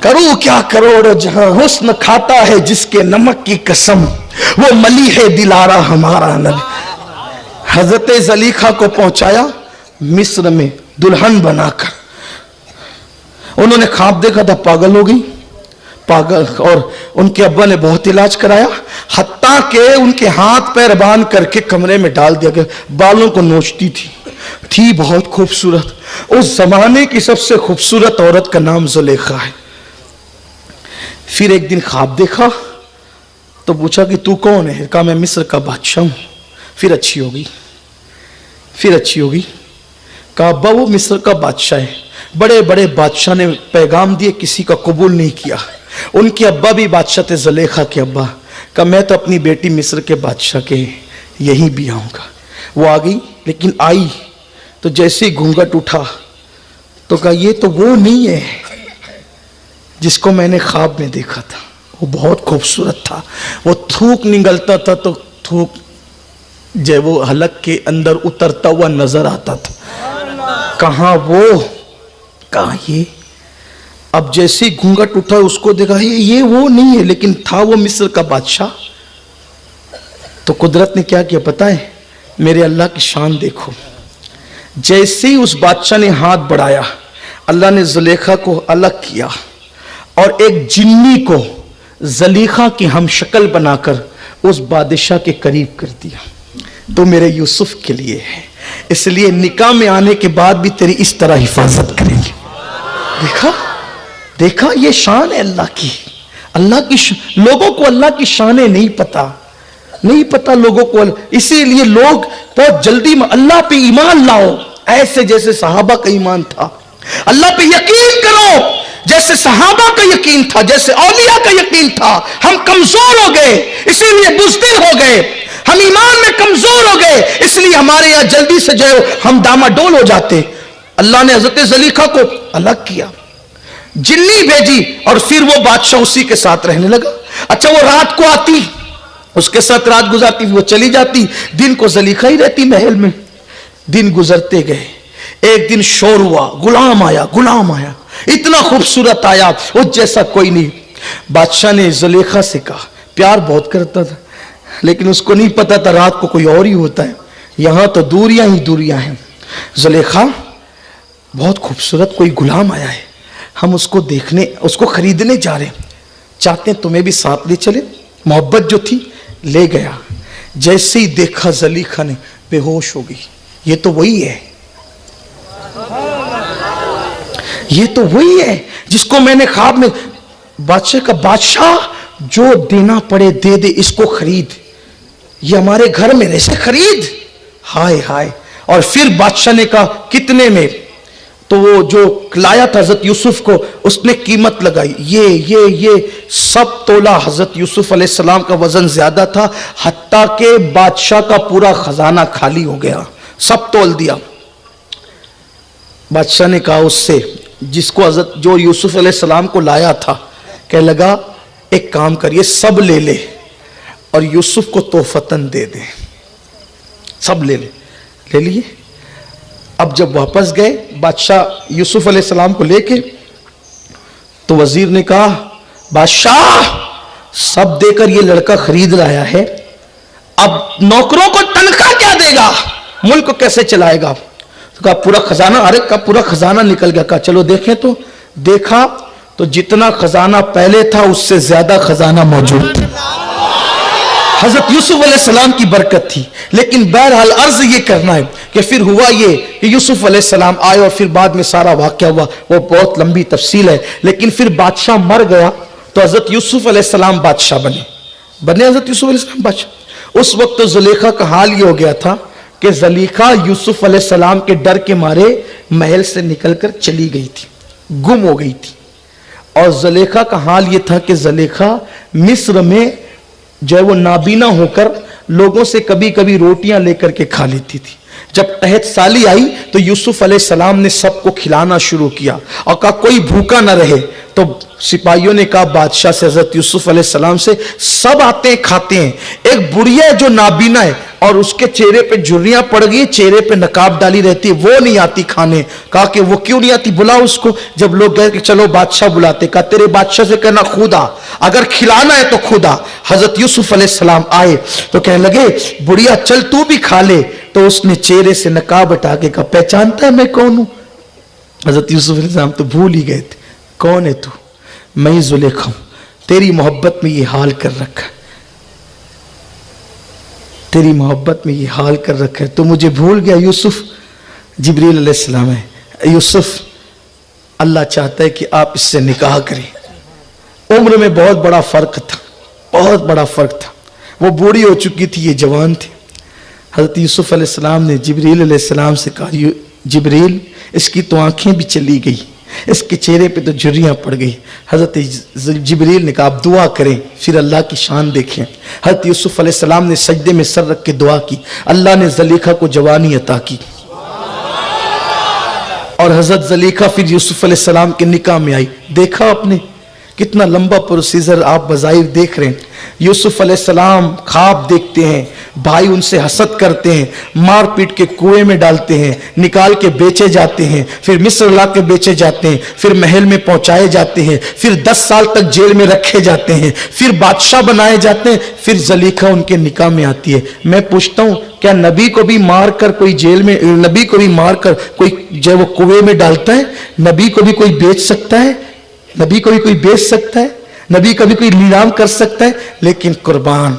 کروں کیا کروڑ جہاں حسن کھاتا ہے جس کے نمک کی قسم، وہ ملی ہے دلارا ہمارا نبی۔ حضرت زلیخا کو پہنچایا مصر میں دلہن بنا کر۔ انہوں نے خواب دیکھا تھا، پاگل ہو گئی، پاگل، اور ان کے ابا نے بہت علاج کرایا، حتیٰ کہ ان کے ہاتھ پیر باندھ کر کے کمرے میں ڈال دیا گیا، بالوں کو نوچتی تھی بہت خوبصورت۔ اس زمانے کی سب سے خوبصورت عورت کا نام زلیخا ہے۔ پھر ایک دن خواب دیکھا تو پوچھا کہ تو کون ہے؟ کہا میں مصر کا بادشاہ ہوں۔ پھر اچھی ہوگی، کہا ابا وہ مصر کا بادشاہ ہے، بڑے بڑے بادشاہ نے پیغام دیے، کسی کا قبول نہیں کیا۔ ان کے ابا بھی بادشاہ تھے، زلیخا کے ابا۔ کہا میں تو اپنی بیٹی مصر کے بادشاہ کے یہی بھی آؤں گا۔ وہ آ گئی، لیکن آئی تو جیسے ہی گھونگھٹ اٹھا تو کہا یہ تو وہ نہیں ہے جس کو میں نے خواب میں دیکھا تھا۔ وہ بہت خوبصورت تھا، وہ تھوک نگلتا تھا تو تھوک جب وہ حلق کے اندر اترتا ہوا نظر آتا تھا۔ کہاں وہ، کہاں یہ؟ اب جیسے گھونگھٹ اٹھا اس کو دیکھا یہ وہ نہیں ہے، لیکن تھا وہ مصر کا بادشاہ۔ تو قدرت نے کیا کیا پتہ ہے؟ میرے اللہ کی شان دیکھو، جیسے ہی اس بادشاہ نے ہاتھ بڑھایا، اللہ نے زلیخا کو الگ کیا اور ایک جنی کو زلیخا کی ہم شکل بنا کر اس بادشاہ کے قریب کر دیا۔ تو میرے یوسف کے لیے ہے، اس لیے نکاح میں آنے کے بعد بھی تیری اس طرح حفاظت کریں گے۔ دیکھا یہ شان ہے اللہ کی۔ لوگوں کو اللہ کی شانیں نہیں پتا لوگوں کو، اسی لیے لوگ بہت جلدی اللہ پہ ایمان لاؤ ایسے جیسے صحابہ کا ایمان تھا، اللہ پہ یقین کرو جیسے صحابہ کا یقین تھا، جیسے اولیاء کا یقین تھا۔ ہم کمزور ہو گئے، اسی لیے بزدل ہو گئے، ہم ایمان میں کمزور ہو گئے، اس لیے ہمارے یہاں جلدی سے جو ہم داما ڈول ہو جاتے۔ اللہ نے حضرت زلیخا کو الگ کیا، جنی بھیجی، اور پھر وہ بادشاہ اسی کے ساتھ رہنے لگا۔ اچھا وہ رات کو آتی، اس کے ساتھ رات گزارتی، وہ چلی جاتی، دن کو زلیخا ہی رہتی محل میں۔ دن گزرتے گئے، ایک دن شور ہوا، غلام آیا، اتنا خوبصورت آیا، اس جیسا کوئی نہیں۔ بادشاہ نے زلیخا سے کہا، پیار بہت کرتا تھا لیکن اس کو نہیں پتا تھا رات کو کوئی اور ہی ہوتا ہے، یہاں تو دوریاں ہی دوریاں ہیں۔ زلیخا بہت خوبصورت کوئی غلام آیا ہے، ہم اس کو دیکھنے، اس کو خریدنے جا رہے ہیں، چاہتے ہیں تمہیں بھی ساتھ لے چلے۔ محبت جو تھی لے گیا، جیسے ہی دیکھا زلیخا نے بے ہوش ہو گئی۔ یہ تو وہی ہے جس کو میں نے خواب میں، بادشاہ کا بادشاہ جو دینا پڑے دے دے، اس کو خرید، یہ ہمارے گھر میں ایسے خرید، ہائے ہائے۔ اور پھر بادشاہ نے کہا کتنے میں؟ تو وہ جو لایا تھا حضرت یوسف کو، اس نے قیمت لگائی، یہ سب تولہ۔ حضرت یوسف علیہ السلام کا وزن زیادہ تھا، حتیٰ کہ بادشاہ کا پورا خزانہ خالی ہو گیا، سب تول دیا۔ بادشاہ نے کہا اس سے جس کو حضرت جو یوسف علیہ السلام کو لایا تھا، کہنے لگا ایک کام کریے، سب لے لے اور یوسف کو تحفتاً دے دے، سب لے لیے۔ اب جب واپس گئے بادشاہ یوسف علیہ السلام کو لے کے، تو وزیر نے کہا بادشاہ سب دے کر یہ لڑکا خرید لایا ہے، اب نوکروں کو تنخواہ کیا دے گا، ملک کو کیسے چلائے گا؟ تو کہا پورا خزانہ، کا پورا خزانہ نکل گیا۔ کہا چلو دیکھیں، تو دیکھا تو جتنا خزانہ پہلے تھا اس سے زیادہ خزانہ موجود تھا۔ حضرت یوسف علیہ السلام کی برکت تھی۔ لیکن بہرحال عرض یہ کرنا ہے کہ پھر ہوا یہ کہ یوسف علیہ السلام آئے اور پھر بعد میں سارا واقعہ ہوا، وہ بہت لمبی تفصیل ہے۔ لیکن پھر بادشاہ مر گیا تو حضرت یوسف علیہ السلام بادشاہ بنے حضرت یوسف علیہ السلام بادشاہ۔ اس وقت تو زلیخا کا حال یہ ہو گیا تھا کہ زلیخا یوسف علیہ السلام کے ڈر کے مارے محل سے نکل کر چلی گئی تھی، گم ہو گئی تھی۔ اور زلیخا کا حال یہ تھا کہ زلیخا مصر میں جو ہے وہ نابینا ہو کر لوگوں سے کبھی کبھی روٹیاں لے کر کے کھا لیتی تھی۔ جب قحط سالی آئی تو یوسف علیہ السلام نے سب کو کھلانا شروع کیا اور کہا کوئی بھوکا نہ رہے۔ تو سپاہیوں نے کہا بادشاہ سے، حضرت یوسف علیہ السلام سے، سب آتے ہیں کھاتے ہیں، ایک بڑھیا جو نابینا ہے اور اس کے چہرے پہ جھریاں پڑ گئی, چہرے پہ نقاب ڈالی رہتی ہے, وہ نہیں آتی کھانے. کہا کہ وہ کیوں نہیں آتی, بلا اس کو. جب لوگ گئے کہ چلو بادشاہ بلاتے, کہا تیرے بادشاہ سے کہنا خود آ, اگر کھلانا ہے تو خود آ. حضرت یوسف علیہ السلام آئے تو کہنے لگے بڑھیا چل تو بھی کھا لے. تو اس نے چہرے سے نقاب ہٹا کے کہا پہچانتا ہے میں کون ہوں؟ حضرت یوسف علیہ السلام تو بھول ہی گئے تھے. کون ہے تو؟ میں ہی زلیخا ہوں, تیری محبت میں یہ حال کر رکھا ہے, تیری محبت میں یہ حال کر رکھا ہے, تو مجھے بھول گیا. یوسف جبریل علیہ السلام ہے, یوسف اللہ چاہتا ہے کہ آپ اس سے نکاح کریں. عمر میں بہت بڑا فرق تھا, بہت بڑا فرق تھا. وہ بوڑھی ہو چکی تھی, یہ جوان تھے. حضرت یوسف علیہ السلام نے جبریل علیہ السلام سے کہا جبریل اس کی تو آنکھیں بھی چلی گئی, اس کے چہرے پہ تو جھریاں پڑ گئی. حضرت جبریل نے کہا آپ دعا کریں پھر اللہ کی شان دیکھیں. حضرت یوسف علیہ السلام نے سجدے میں سر رکھ کے دعا کی, اللہ نے زلیخا کو جوانی عطا کی. اور حضرت زلیخا پھر یوسف علیہ السلام کے نکاح میں آئی. دیکھا آپ نے کتنا لمبا پروسیجر آپ بظاہر دیکھ رہے ہیں. یوسف علیہ السلام خواب دیکھتے ہیں, بھائی ان سے حسد کرتے ہیں, مار پیٹ کے کنویں میں ڈالتے ہیں, نکال کے بیچے جاتے ہیں, پھر مصر لا کے بیچے جاتے ہیں, پھر محل میں پہنچائے جاتے ہیں, پھر 10 سال تک جیل میں رکھے جاتے ہیں, پھر بادشاہ بنائے جاتے ہیں, پھر زلیخا ان کے نکاح میں آتی ہے. میں پوچھتا ہوں کیا نبی کو بھی مار کر کوئی جیل میں, نبی کو بھی مار کر کوئی جو وہ کنویں میں ڈالتا ہے؟ نبی کو بھی کوئی بیچ سکتا ہے؟ نبی کو بھی کوئی بیچ سکتا ہے؟ نبی کا بھی کوئی نیلام کر سکتا ہے؟ لیکن قربان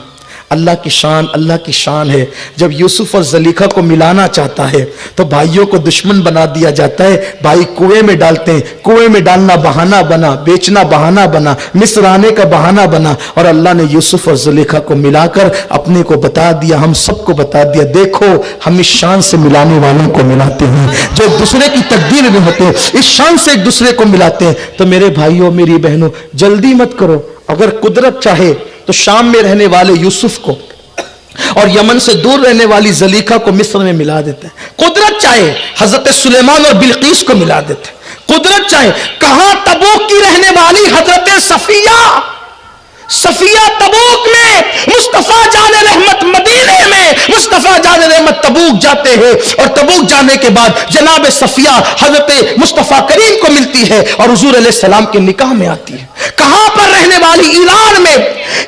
اللہ کی شان, اللہ کی شان ہے. جب یوسف اور زلیخا کو ملانا چاہتا ہے تو بھائیوں کو دشمن بنا دیا جاتا ہے. بھائی کنویں میں ڈالتے ہیں, کنویں میں ڈالنا بہانہ بنا, بیچنا بہانہ بنا, مصر آنے کا بہانہ بنا. اور اللہ نے یوسف اور زلیخا کو ملا کر اپنے کو بتا دیا, ہم سب کو بتا دیا دیکھو ہم اس شان سے ملانے والوں کو ملاتے ہیں جو ایک دوسرے کی تقدیر میں ہوتے ہیں, اس شان سے ایک دوسرے کو ملاتے ہیں. تو میرے بھائیوں میری بہنوں جلدی مت کرو. اگر قدرت چاہے تو شام میں رہنے والے یوسف کو اور یمن سے دور رہنے والی زلیخا کو مصر میں ملا دیتے ہیں. قدرت چاہے حضرت سلیمان اور بلقیس کو ملا دیتے ہیں. قدرت چاہے کہاں تبوک کی رہنے والی حضرت صفیہ تبوک میں, مصطفیٰ جان رحمت مدینے میں, مصطفیٰ جان رحمت تبوک جاتے ہیں اور تبوک جانے کے بعد جناب صفیہ حضرت مصطفیٰ کریم کو ملتی ہے اور حضور علیہ السلام کے نکاح میں آتی ہے. کہاں پر رہنے والی؟ ایران میں,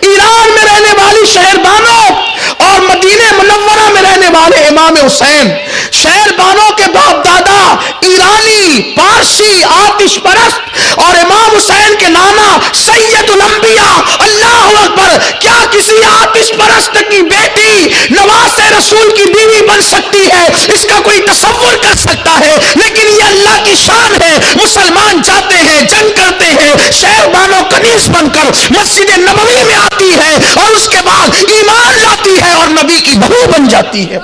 ایران میں رہنے والی شہر بانو اور مدینہ منورہ میں رہنے والے امام حسین. شہر بانو کے باپ دادا ایرانی, پارسی, آتش پرست, اور امام حسین کے نانا سید الانبیاء. اللہ اکبر, کیا کسی آتش پرست کی بیٹی نواز رسول کی بیوی بن سکتی ہے؟ اس کا کوئی تصور کر سکتا ہے؟ لیکن یہ اللہ کی شان ہے. مسلمان جاتے ہیں, جنگ کرتے ہیں, شہر بانو کنیز بن کر مسجد نبوی میں آتی ہے اور اس کے بعد ایمان لاتی ہے اور نبی کی بہو بن جاتی ہے.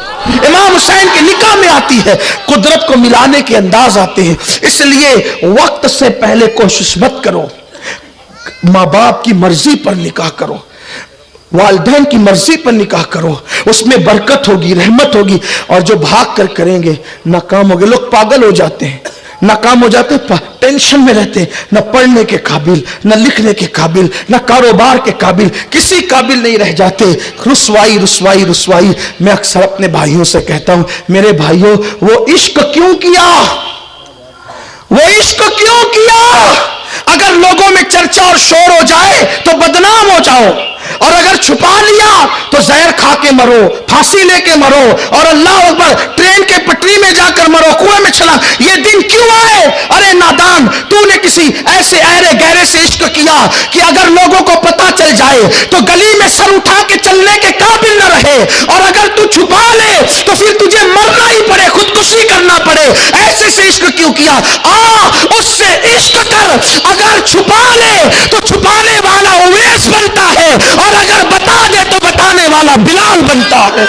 امام حسین کے نکاح میں آتی ہے. قدرت کو ملانے کے انداز آتے ہیں. اس لیے وقت سے پہلے کوشش مت کرو, ماں باپ کی مرضی پر نکاح کرو, والدین کی مرضی پر نکاح کرو, اس میں برکت ہوگی, رحمت ہوگی. اور جو بھاگ کر کریں گے ناکام ہو گئے. لوگ پاگل ہو جاتے ہیں, ناکام ہو جاتے ہیں, ٹینشن میں رہتے ہیں, نہ پڑھنے کے قابل, نہ لکھنے کے قابل, نہ کاروبار کے قابل, کسی قابل نہیں رہ جاتے. رسوائی رسوائی رسوائی. میں اکثر اپنے بھائیوں سے کہتا ہوں میرے بھائیوں وہ عشق کیوں کیا, وہ عشق کیوں کیا؟ اگر لوگوں میں چرچا اور شور ہو جائے تو بدنام ہو جاؤ, اور اگر چھپا لیا تو زہر کھا کے مرو, پھانسی لے کے مرو, اور اللہ اکبر ٹرین کے پٹری میں جا کر مرو, کنویں میں چلا. یہ دن کیوں آئے؟ ارے نادان, تو نے کسی ایسے اہرے گہرے سے عشق کیا کہ اگر لوگوں کو پتا چل جائے تو گلی میں سر اٹھا کے چلنے کے قابل نہ رہے, اور اگر تو چھپا لے تو پھر تجھے مرنا ہی پڑے, خودکشی کرنا پڑے. ایسے سے عشق کیوں کیا؟ اس سے عشق کر. اگر چھپا لے تو چھپانے والا اویس بنتا ہے, اور اگر بتا دے تو بتانے والا بلال بنتا ہے.